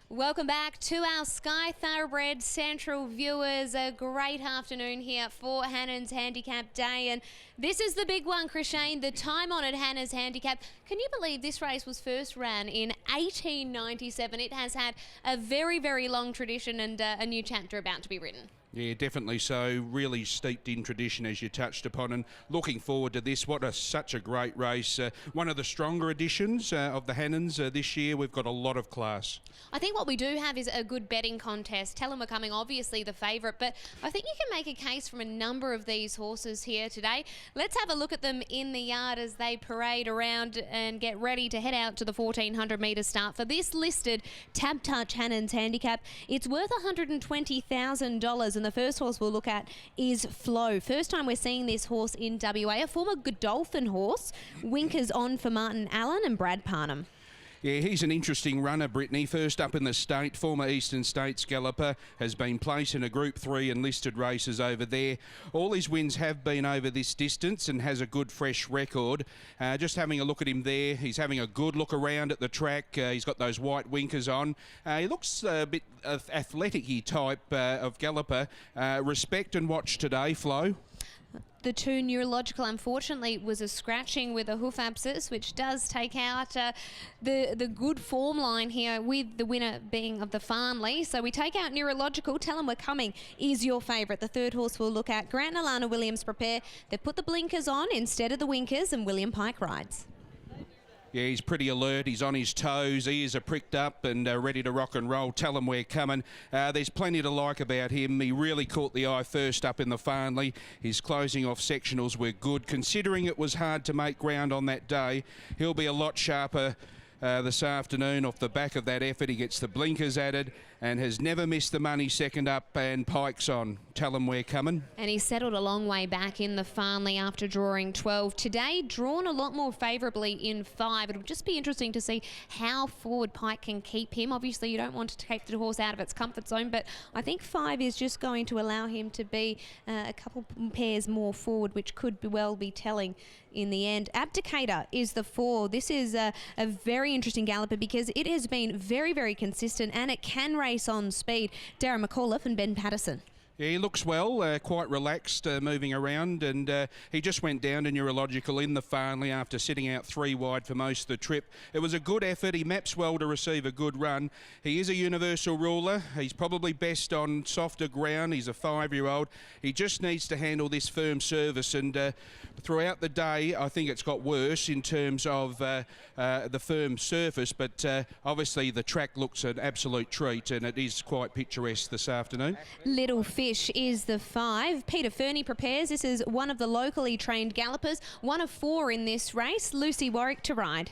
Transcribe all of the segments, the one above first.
Welcome back to our Sky Thoroughbred Central viewers. A great afternoon here for Hannans Handicap Day, and this is the big one, Chrishane, the time-honoured Hannans Handicap. Can you believe this race was first ran in 1897? It has had a very, very long tradition and a new chapter about to be written. Yeah, definitely so. Really steeped in tradition, as you touched upon, and looking forward to this. Such a great race. One of the stronger editions of the Hannans this year. We've got a lot of class. I think what we do have is a good betting contest. Tell them we're coming, obviously the favourite, but I think you can make a case from a number of these horses here today. Let's have a look at them in the yard as they parade around and get ready to head out to the 1400 metre start for this listed TABtouch Hannans Handicap. It's worth $120,000, and the first horse we'll look at is Flow. First time we're seeing this horse in WA, a former Godolphin horse. Winkers on for Martin Allen and Brad Parnham. Yeah, he's an interesting runner, Brittany. First up in the state, former Eastern States galloper, has been placed in a Group 3 and listed races over there. All his wins have been over this distance and has a good fresh record. Just having a look at him there, he's having a good look around at the track. He's got those white winkers on. He looks a bit athletic-y type of galloper. Respect and watch today, Flo. The two neurological, unfortunately, was a scratching with a hoof abscess, which does take out the good form line here, with the winner being of the Farnley. So we take out neurological. Tell them we're coming is your favourite. The third horse we'll look at. Grant and Alana Williams prepare. They put the blinkers on instead of the winkers, and William Pike rides. Yeah, he's pretty alert. He's on his toes. Ears are pricked up and ready to rock and roll. Tell him we're coming. There's plenty to like about him. He really caught the eye first up in the Farnley. His closing off sectionals were good. Considering it was hard to make ground on that day, he'll be a lot sharper this afternoon off the back of that effort. He gets the blinkers added and has never missed the money second up, and Pike's on. Tell him we're coming. And he settled a long way back in the Farnley after drawing 12. Today, drawn a lot more favourably in 5. It'll just be interesting to see how forward Pike can keep him. Obviously, you don't want to take the horse out of its comfort zone, but I think 5 is just going to allow him to be a couple pairs more forward, which could well be telling in the end. Abdicator is the 4. This is a very interesting galloper because it has been very, very consistent, and it can race on speed. Darren McAuliffe and Ben Patterson. Yeah, he looks well, quite relaxed, moving around, and he just went down to neurological in the Farnley after sitting out 3 wide for most of the trip. It was a good effort. He maps well to receive a good run. He is a universal ruler. He's probably best on softer ground. He's a 5-year-old. He just needs to handle this firm service, and throughout the day, I think it's got worse in terms of the firm surface, but obviously the track looks an absolute treat, and it is quite picturesque this afternoon. Little Fish is the 5. Peter Fernie prepares. This is one of the locally trained gallopers, one of 4 in this race. Lucy Warwick to ride.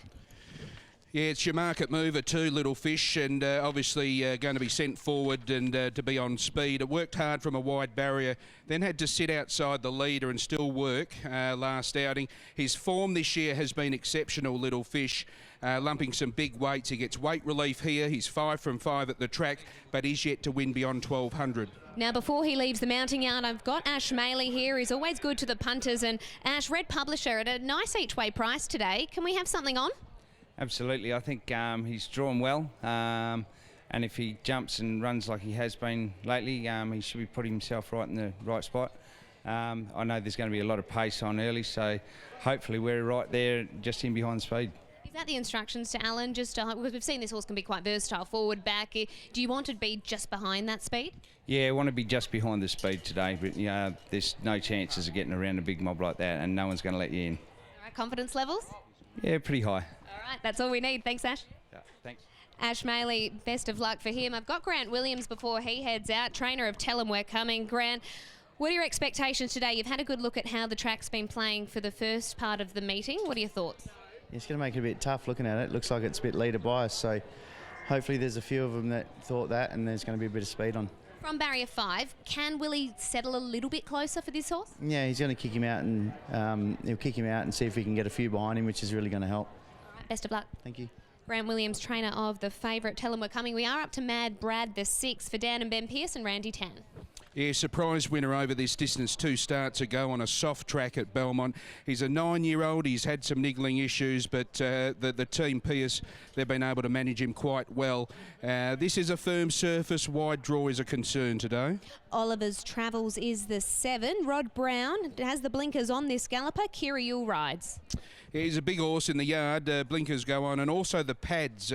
Yeah, it's your market mover too, Little Fish, and obviously going to be sent forward and to be on speed. It worked hard from a wide barrier, then had to sit outside the leader and still work last outing. His form this year has been exceptional, Little Fish, lumping some big weights. He gets weight relief here. He's 5 from 5 at the track, but he's yet to win beyond 1200. Now, before he leaves the mounting yard, I've got Ash Maley here. He's always good to the punters. And Ash, Red Publisher at a nice each-way price today. Can we have something on? Absolutely. I think he's drawn well. And if he jumps and runs like he has been lately, he should be putting himself right in the right spot. I know there's going to be a lot of pace on early, so hopefully we're right there, just in behind speed. Is that the instructions to Alan? Because we've seen this horse can be quite versatile, forward, back. Do you want to be just behind that speed? Yeah, I want to be just behind the speed today, but there's no chances of getting around a big mob like that, and no one's going to let you in. All right, confidence levels? Yeah, pretty high. All right, that's all we need. Thanks, Ash. Yeah, thanks. Ash Maley, best of luck for him. I've got Grant Williams before he heads out, trainer of Tell 'em We're Coming. Grant, what are your expectations today? You've had a good look at how the track's been playing for the first part of the meeting. What are your thoughts? It's going to make it a bit tough looking at it. Looks like it's a bit leader biased, so hopefully there's a few of them that thought that, and there's going to be a bit of speed on. From barrier 5, can Willie settle a little bit closer for this horse? Yeah, he's going to kick him out, and he'll kick him out and see if we can get a few behind him, which is really going to help. All right, best of luck. Thank you. Grant Williams, trainer of the favourite Tell 'em We're Coming. We are up to Mad Brad the 6 for Dan and Ben Pearce and Randy Tan. Yeah, surprise winner over this distance 2 starts ago on a soft track at Belmont. He's a 9-year-old. He's had some niggling issues, but the team Pierce, they've been able to manage him quite well. This is a firm surface. Wide draw is a concern today. Oliver's Travels is the 7. Rod Brown has the blinkers on this galloper. Kiriul rides. He's a big horse in the yard. Blinkers go on, and also the pads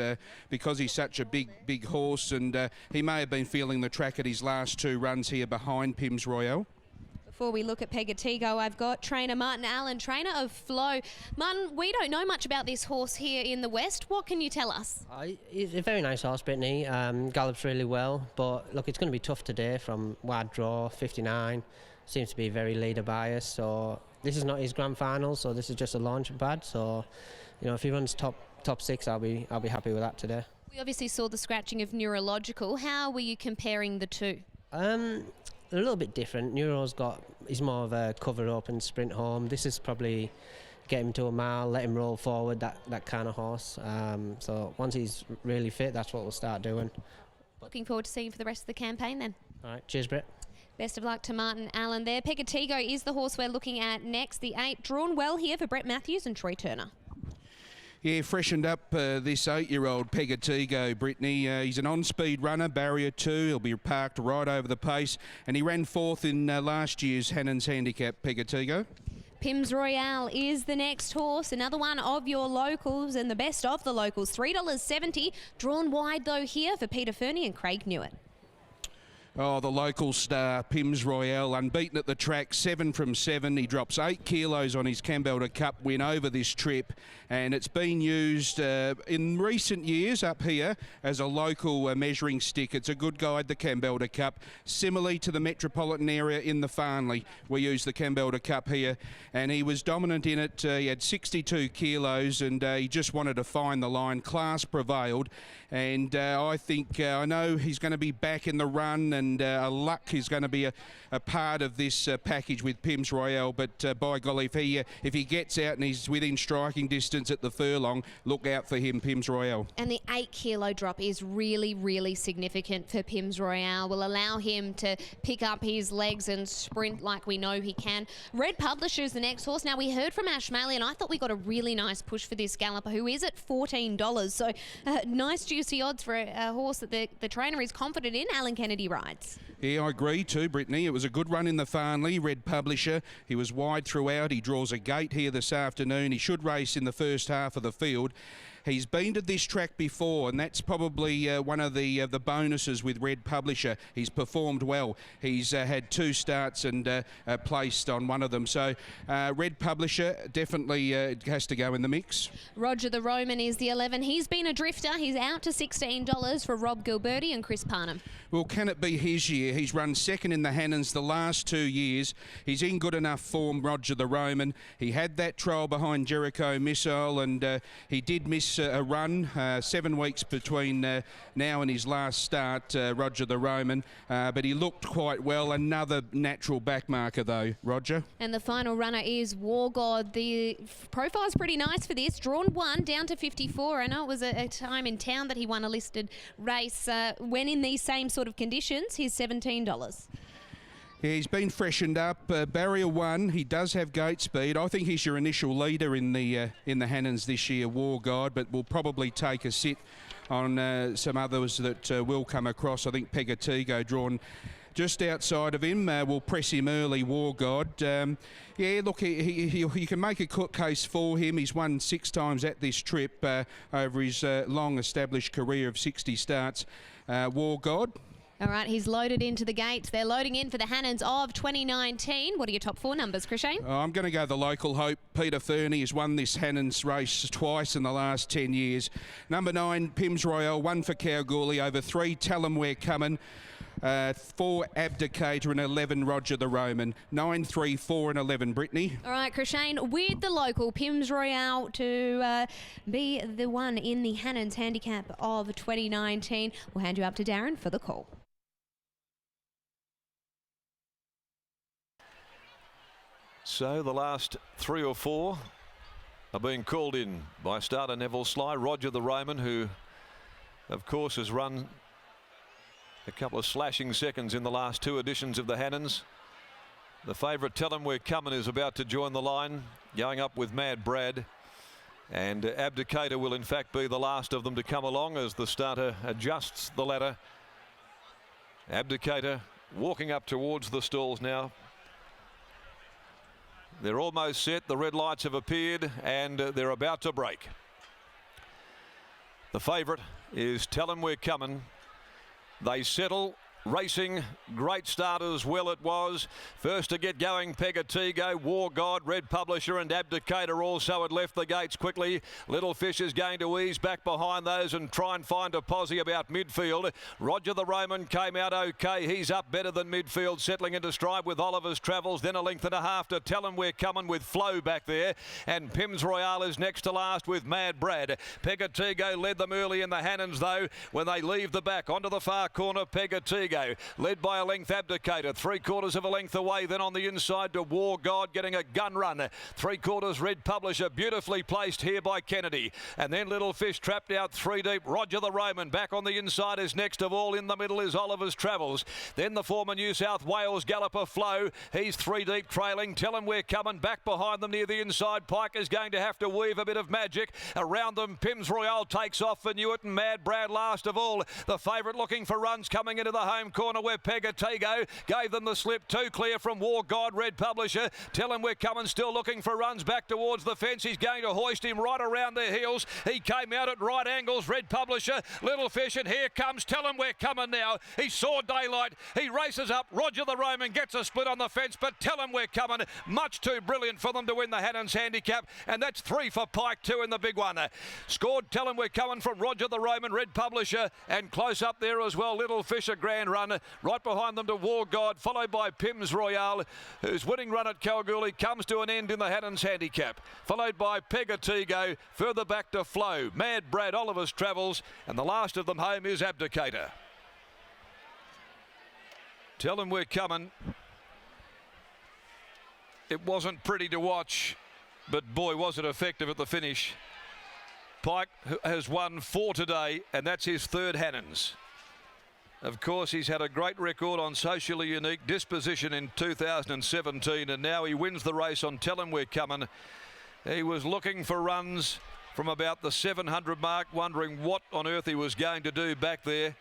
because he's such a big horse, and he may have been feeling the track at his last 2 runs here behind Pims Royale. Before we look at Pegatigo, I've got trainer Martin Allen, trainer of Flow. Martin, we don't know much about this horse here in the West. What can you tell us? He's a very nice horse, Brittany. Gallops really well, but look, it's going to be tough today from wide draw, 59. Seems to be very leader biased, so this is not his grand final, so this is just a launching pad. So, you know, if he runs top 6, I'll be happy with that today. We obviously saw the scratching of Neurological. How were you comparing the two? A little bit different. He's more of a cover up and sprint home. This is probably get him to a mile, let him roll forward, that kind of horse. So once he's really fit, that's what we'll start doing. Looking forward to seeing you for the rest of the campaign then. All right, cheers, Brett. Best of luck to Martin Allen there. Pegatigo is the horse we're looking at next. The 8, drawn well here for Brett Matthews and Troy Turner. Yeah, freshened up this 8-year-old Pegatigo, Brittany. He's an on-speed runner, barrier 2. He'll be parked right over the pace, and he ran 4th in last year's Hannans Handicap, Pegatigo. Pims Royale is the next horse, another one of your locals and the best of the locals. $3.70, drawn wide though here for Peter Fernie and Craig Newitt. Oh, the local star, Pims Royale, unbeaten at the track, 7 from 7. He drops 8 kilos on his TABtouch Cup win over this trip, and it's been used in recent years up here as a local measuring stick. It's a good guide, the TABtouch Cup. Similarly to the metropolitan area in the Farnley, we use the TABtouch Cup here, and he was dominant in it. He had 62 kilos, and he just wanted to find the line. Class prevailed, and I think, I know he's going to be back in the run, and luck is going to be a part of this package with Pims Royale. But by golly, if he gets out and he's within striking distance at the furlong, look out for him, Pims Royale. And the 8 kilo drop is really, really significant for Pims Royale. Will allow him to pick up his legs and sprint like we know he can. Red Publisher is the next horse. Now, we heard from Ash Maley, and I thought we got a really nice push for this galloper, who is at $14. So nice juicy odds for a horse that the trainer is confident in. Alan Kennedy rides. Yeah, I agree too, Brittany. It was a good run in the Farnley, Red Publisher. He was wide throughout. He draws a gate here this afternoon. He should race in the first half of the field. He's been to this track before, and that's probably one of the bonuses with Red Publisher. He's performed well. He's had 2 starts and placed on one of them. So Red Publisher definitely has to go in the mix. Roger the Roman is the 11. He's been a drifter. He's out to $16 for Rob Gilberti and Chris Parnham. Well, can it be his year? He's run 2nd in the Hannans the last 2 years. He's in good enough form, Roger the Roman. He had that trial behind Jericho Missile, and he did miss a run, 7 weeks between now and his last start, Roger the Roman, but he looked quite well. Another natural backmarker though, Roger. And the final runner is War God. The profile's pretty nice for this. Drawn 1 down to 54. I know it was a time in town that he won a listed race. When in these same sort of conditions, he's $17. Yeah, he's been freshened up. Barrier 1, he does have gate speed. I think he's your initial leader in the Hannans this year, War God, but we'll probably take a sit on some others that will come across. I think Pegatigo drawn just outside of him. We'll press him early, War God. Yeah, look, you can make a case for him. He's won 6 times at this trip over his long-established career of 60 starts. War God. All right, he's loaded into the gates. They're loading in for the Hannans of 2019. What are your top 4 numbers, Chrishane? I'm going to go the local hope. Peter Fernie has won this Hannans race twice in the last 10 years. Number 9, Pims Royale, 1 for Kalgoorlie, over 3, Tell 'em We're Coming. 4, Abdicator, and 11, Roger the Roman. 9, 3, 4 and 11, Brittany. All right, Chrishane, with the local Pims Royale to be the one in the Hannans Handicap of 2019. We'll hand you up to Darren for the call. So the last 3 or 4 are being called in by starter Neville Sly. Roger the Roman, who of course has run A couple of slashing seconds in the last two editions of the Hannans. The favourite, Tell 'Em We're Comin', is about to join the line, going up with Mad Brad. And Abdicator will in fact be the last of them to come along as the starter adjusts the ladder. Abdicator walking up towards the stalls now. They're almost set. The red lights have appeared and they're about to break. The favourite is Tell 'Em We're Comin'. They settle. Racing, great start as well it was. First to get going, Pegatigo, War God, Red Publisher and Abdicator also had left the gates quickly. Little Fish is going to ease back behind those and try and find a posse about midfield. Roger the Roman came out okay. He's up better than midfield, settling into stride with Oliver's Travels. Then a length and a half to Tell 'Em We're Comin' with Flow back there. And Pims Royale is next to last with Mad Brad. Pegatigo led them early in the Hannans though. When they leave the back onto the far corner, Pegatigo led by a length Abdicator, 3/4 of a length away. Then on the inside to War God, getting a gun run. 3/4 Red Publisher, beautifully placed here by Kennedy. And then Little Fish trapped out 3 deep. Roger the Roman back on the inside is next of all. In the middle is Oliver's Travels. Then the former New South Wales galloper Flow. He's 3 deep trailing. Tell 'Em We're Comin' back behind them near the inside. Pike is going to have to weave a bit of magic. Around them, Pims Royale takes off for Newitt and Mad Brad last of all. The favourite looking for runs coming into the home corner where Pegatigo gave them the slip. 2 clear from War God, Red Publisher. Tell 'Em We're Comin', still looking for runs back towards the fence. He's going to hoist him right around their heels. He came out at right angles, Red Publisher, Little Fish, and here comes Tell 'Em We're Comin' now. He saw daylight. He races up. Roger the Roman gets a split on the fence, but Tell 'Em We're Comin', much too brilliant for them to win the Hannans Handicap, and that's 3 for Pike, 2 in the big one. Scored Tell 'Em We're Comin' from Roger the Roman, Red Publisher, and close up there as well, Little Fish, a grand run. Right behind them to War God, followed by Pims Royale, whose winning run at Kalgoorlie comes to an end in the Hannans Handicap. Followed by Pegatigo, further back to Flow, Mad Brad, Oliver's Travels, and the last of them home is Abdicator. Tell 'Em We're Comin'. It wasn't pretty to watch, but boy was it effective at the finish. Pike has won 4 today, and that's his 3rd Hannans. Of course, he's had a great record on Socially Unique Disposition in 2017, and now he wins the race on Tell 'Em We're Comin'. He was looking for runs from about the 700 mark, wondering what on earth he was going to do back there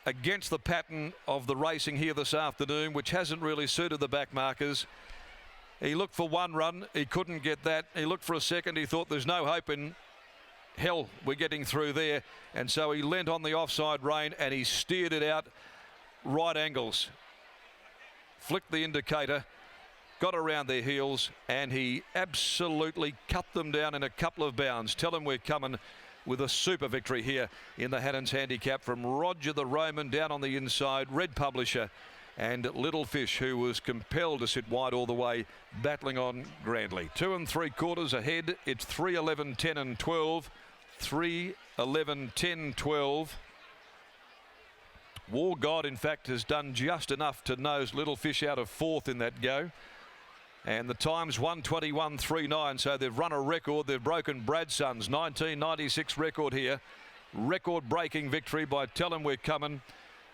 against the pattern of the racing here this afternoon, which hasn't really suited the back markers. He looked for 1 run. He couldn't get that. He looked for a second. He thought there's no hope in hell we're getting through there, and so he leant on the offside rein and he steered it out right angles, flicked the indicator, got around their heels, and he absolutely cut them down in a couple of bounds. Tell 'Em We're Comin' with a super victory here in the Hannans Handicap from Roger the Roman down on the inside, Red Publisher, and Little Fish, who was compelled to sit wide all the way, battling on grandly. 2 3/4 ahead. It's 3:11, 10 and 12. 3:11, 10, 12. War God, in fact, has done just enough to nose Little Fish out of 4th in that go. And the time's 1:21.39, so they've run a record. They've broken Bradson's 1996 record here. Record-breaking victory by Tell 'Em We're Comin'.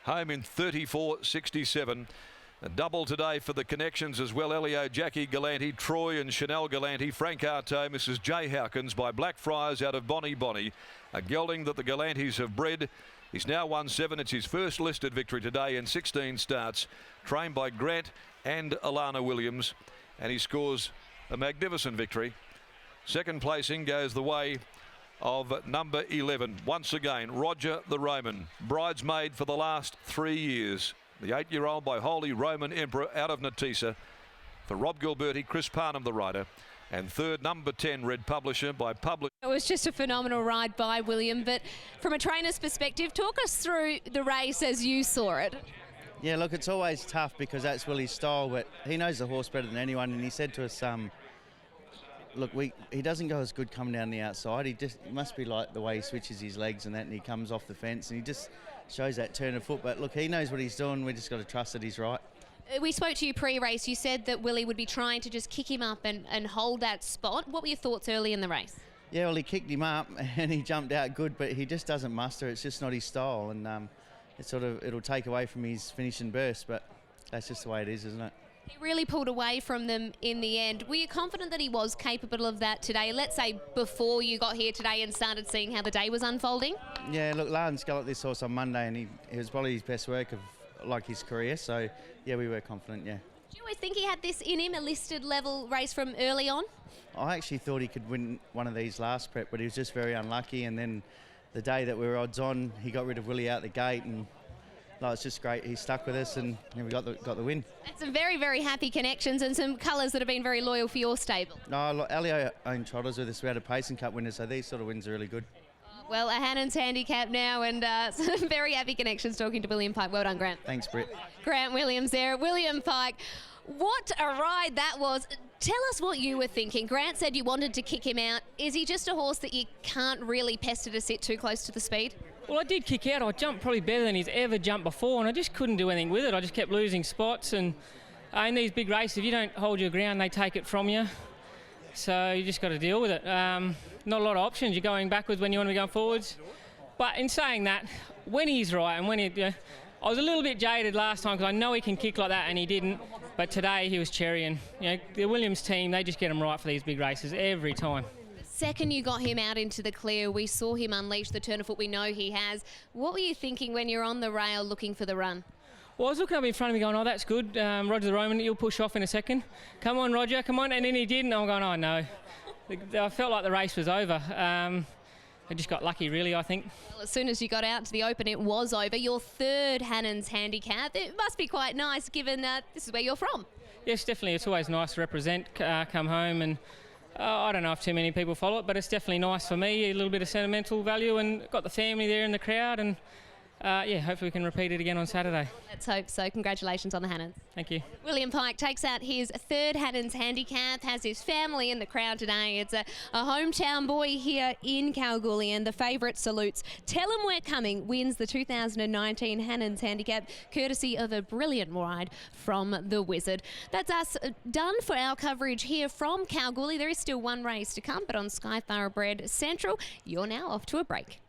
Home in 34.67. A double today for the connections as well. Elio, Jackie Galanti, Troy and Chanel Galanti, Frank Artaud, Mrs. J. Hawkins by Blackfriars out of Bonnie Bonnie. A gelding that the Galantis have bred. He's now won 7. It's his first listed victory today in 16 starts. Trained by Grant and Alana Williams. And he scores a magnificent victory. Second placing goes the way of number 11. Once again, Roger the Roman. Bridesmaid for the last 3 years. The 8-year-old by Holy Roman Emperor out of Natisa. For Rob Gilberti, Chris Parnham the rider. And 3rd, number 10, Red Publisher by Public. It was just a phenomenal ride by William, but from a trainer's perspective, talk us through the race as you saw it. Yeah, look, it's always tough because that's Willie's style, but he knows the horse better than anyone, and he said to us, look, he doesn't go as good coming down the outside. It must be like the way he switches his legs and that, and he comes off the fence, and he just shows that turn of foot. But look, he knows what he's doing. We just got to trust that he's right. We spoke to you pre-race. You said that Willie would be trying to just kick him up and hold that spot. What were your thoughts early in the race? Yeah, well, he kicked him up and he jumped out good, but he just doesn't muster. It's just not his style. And it'll take away from his finishing burst, but that's just the way it is, isn't it? He really pulled away from them in the end. Were you confident that he was capable of that today? Let's say before you got here today and started seeing how the day was unfolding? Yeah, look, Lance galloped this horse on Monday, and it was probably his best work of his career. So yeah, we were confident. Yeah. Do you always think he had this in him, a listed level race from early on? I actually thought he could win one of these last prep, but he was just very unlucky. And then the day that we were odds on, he got rid of Willie out the gate, and it's just great. He stuck with us, and we got the win. That's some very, very happy connections and some colours that have been very loyal for your stable. No, look, Elio owned trotters with us. We had a Pacing Cup winner, so these sort of wins are really good. Well, a Hannans handicap now, and some very happy connections talking to William Pike. Well done, Grant. Thanks, Britt. Grant Williams there. William Pike, what a ride that was. Tell us what you were thinking. Grant said you wanted to kick him out. Is he just a horse that you can't really pester to sit too close to the speed? Well, I did kick out. I jumped probably better than he's ever jumped before, and I just couldn't do anything with it. I just kept losing spots, and in these big races, if you don't hold your ground, they take it from you. So you just got to deal with it. Not a lot of options. You're going backwards when you want to be going forwards. But in saying that, when he's right and when I was a little bit jaded last time because I know he can kick like that and he didn't. But today he was cherrying. The Williams team, they just get him right for these big races every time. Second you got him out into the clear, we saw him unleash the turn of foot we know he has. What were you thinking when you're on the rail looking for the run? Well, I was looking up in front of me going, oh, that's good. Roger the Roman, you'll push off in a second. Come on, Roger, come on. And then he did, and I'm going, oh, no. I felt like the race was over. I just got lucky, really, I think. Well, as soon as you got out to the open, it was over. Your third Hannans handicap. It must be quite nice, given this is where you're from. Yes, definitely. It's always nice to represent, come home, and I don't know if too many people follow it, but it's definitely nice for me, a little bit of sentimental value, and got the family there in the crowd, and hopefully we can repeat it again on Saturday. Let's hope so. Congratulations on the Hannans. Thank you. William Pike takes out his third Hannans handicap, has his family in the crowd today. It's a hometown boy here in Kalgoorlie, and the favourite salutes. Tell him we're coming wins the 2019 Hannans handicap, courtesy of a brilliant ride from the Wizard. That's us done for our coverage here from Kalgoorlie. There is still one race to come, but on Sky Thoroughbred Central, you're now off to a break.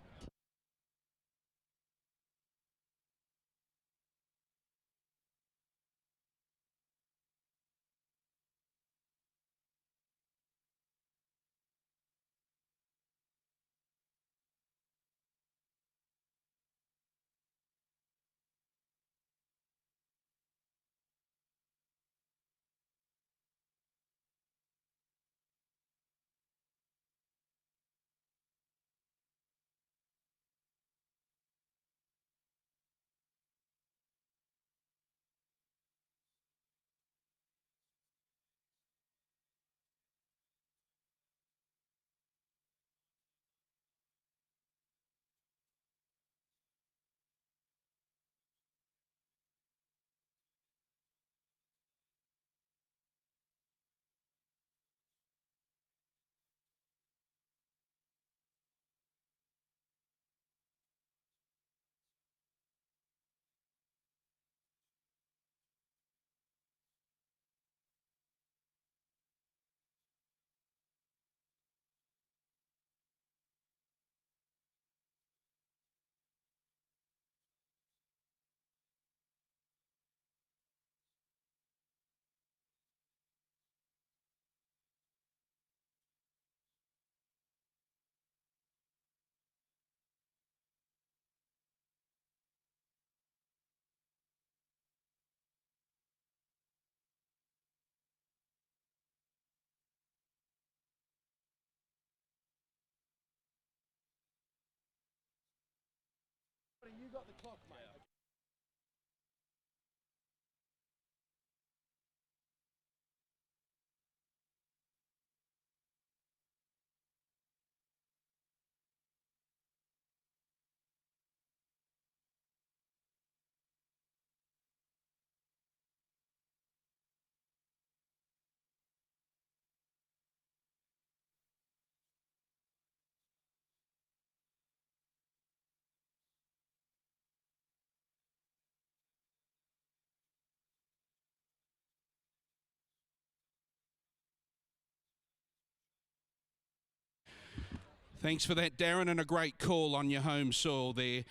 Thanks for that, Darren, and a great call on your home soil there.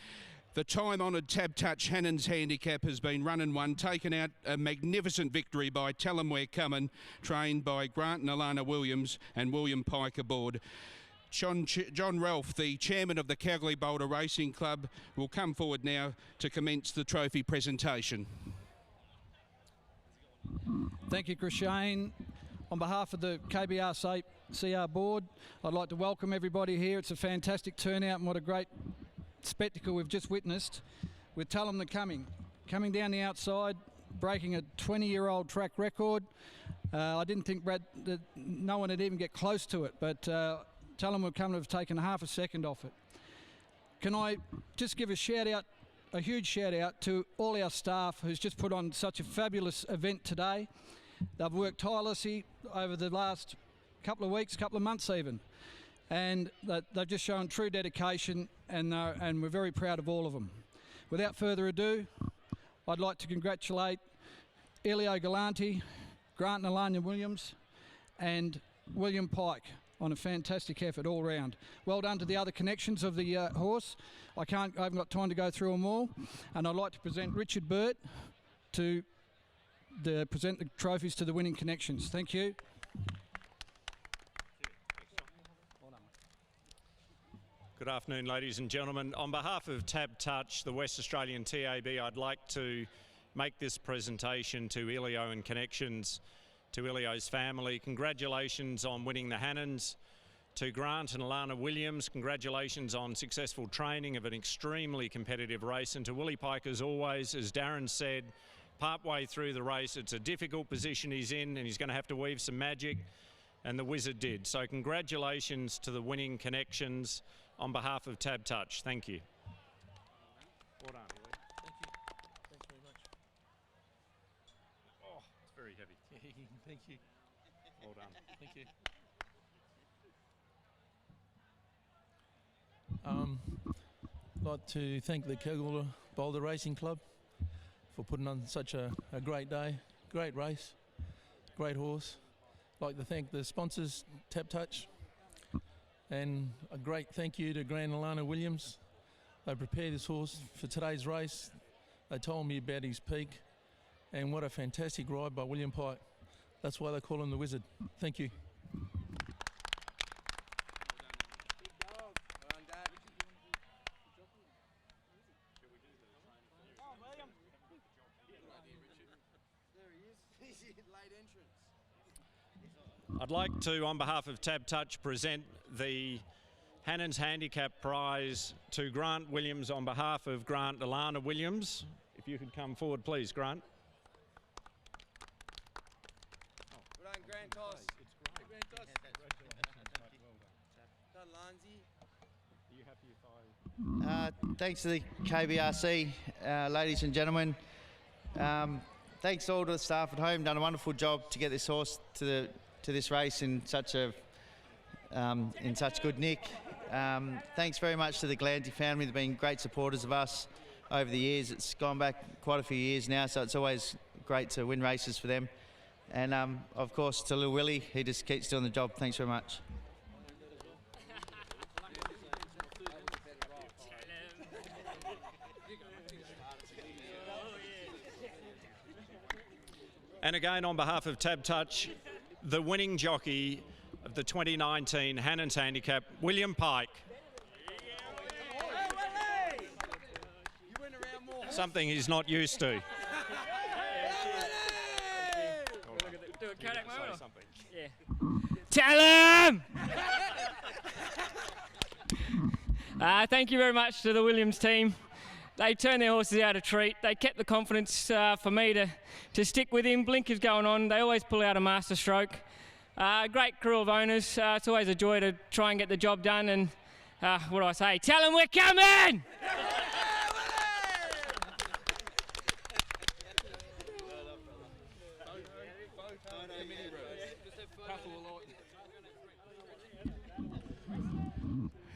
The time-honoured TABtouch Hannans Handicap has been run and won, taken out a magnificent victory by Tell 'em We're Comin', trained by Grant and Alana Williams and William Pike aboard. John Ralph, the chairman of the Calgary Boulder Racing Club, will come forward now to commence the trophy presentation. Thank you, Chris Shane. On behalf of the KBRCR board, I'd like to welcome everybody here. It's a fantastic turnout and what a great spectacle we've just witnessed with Tell 'em They're coming down the outside, breaking a 20-year-old track record. I didn't think, Brad, that no one would even get close to it, but Tell 'em We're Coming have taken half a second off it. Can I just give a huge shout out to all our staff who's just put on such a fabulous event today. They've worked tirelessly over the last couple of weeks, couple of months even, and they've just shown true dedication, and we're very proud of all of them. Without further ado, I'd like to congratulate Elio Galante, Grant and Alana Williams and William Pike on a fantastic effort all round. Well done to the other connections of the horse. I haven't got time to go through them all, and I'd like to present Richard Burt to present the trophies to the winning connections. Thank you. Good afternoon, ladies and gentlemen. On behalf of TABtouch, the West Australian TAB, I'd like to make this presentation to Elio and connections, to Elio's family. Congratulations on winning the Hannans. To Grant and Alana Williams, congratulations on successful training of an extremely competitive race. And to Willie Pike, as always, as Darren said, partway through the race, it's a difficult position he's in and he's going to have to weave some magic, and the wizard did. So congratulations to the winning connections on behalf of TABtouch. Thank you. Well done, Willie. Thank you. Thanks very much. Oh, it's very heavy. Thank you. Well done. Thank you. I'd like to thank the Calgary Boulder Racing Club for putting on such a great day, great race, great horse. I'd like to thank the sponsors, TABtouch, and a great thank you to Grant and Alana Williams. They prepared this horse for today's race. They told me about his peak, and what a fantastic ride by William Pike. That's why they call him the wizard. Thank you. I'd like to, on behalf of TABtouch, present the Hannans Handicap Prize to Grant Williams on behalf of Grant and Alana Williams. If you could come forward, please, Grant. Well done, Grant Toss. It's great. Grant Toss. Done, Lanzi. Are you happy if I... Thanks to the KBRC, ladies and gentlemen. Thanks all to the staff at home. Done a wonderful job to get this horse to this race in such good nick. Thanks very much to the Galante family. They've been great supporters of us over the years. It's gone back quite a few years now, so it's always great to win races for them. And of course to Lil Willie, he just keeps doing the job. Thanks very much. And again, on behalf of TABtouch, the winning jockey of the 2019 Hannans Handicap, William Pike. Something he's not used to. Do a Kodak moment? Yeah. Tell him! Thank you very much to the Williams team. They turned their horses out a treat. They kept the confidence for me to stick with him. Blinkers going on. They always pull out a master stroke. Great crew of owners. It's always a joy to try and get the job done. And what do I say? Tell them we're coming!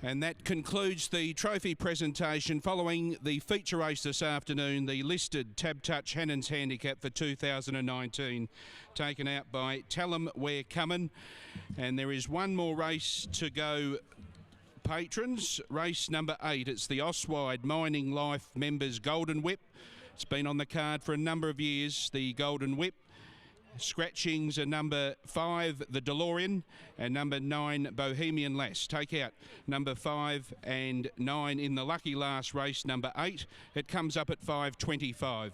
And that concludes the trophy presentation. Following the feature race this afternoon, the listed TABtouch Hannans Handicap for 2019, taken out by Tell 'em We're Comin'. And there is one more race to go patrons, race number 8. It's the Oswide Mining Life Members Golden Whip. It's been on the card for a number of years, the Golden Whip. Scratchings are number 5, the DeLorean, and number 9, Bohemian Lass. Take out number 5 and 9 in the lucky last race, number 8. It comes up at 5.25.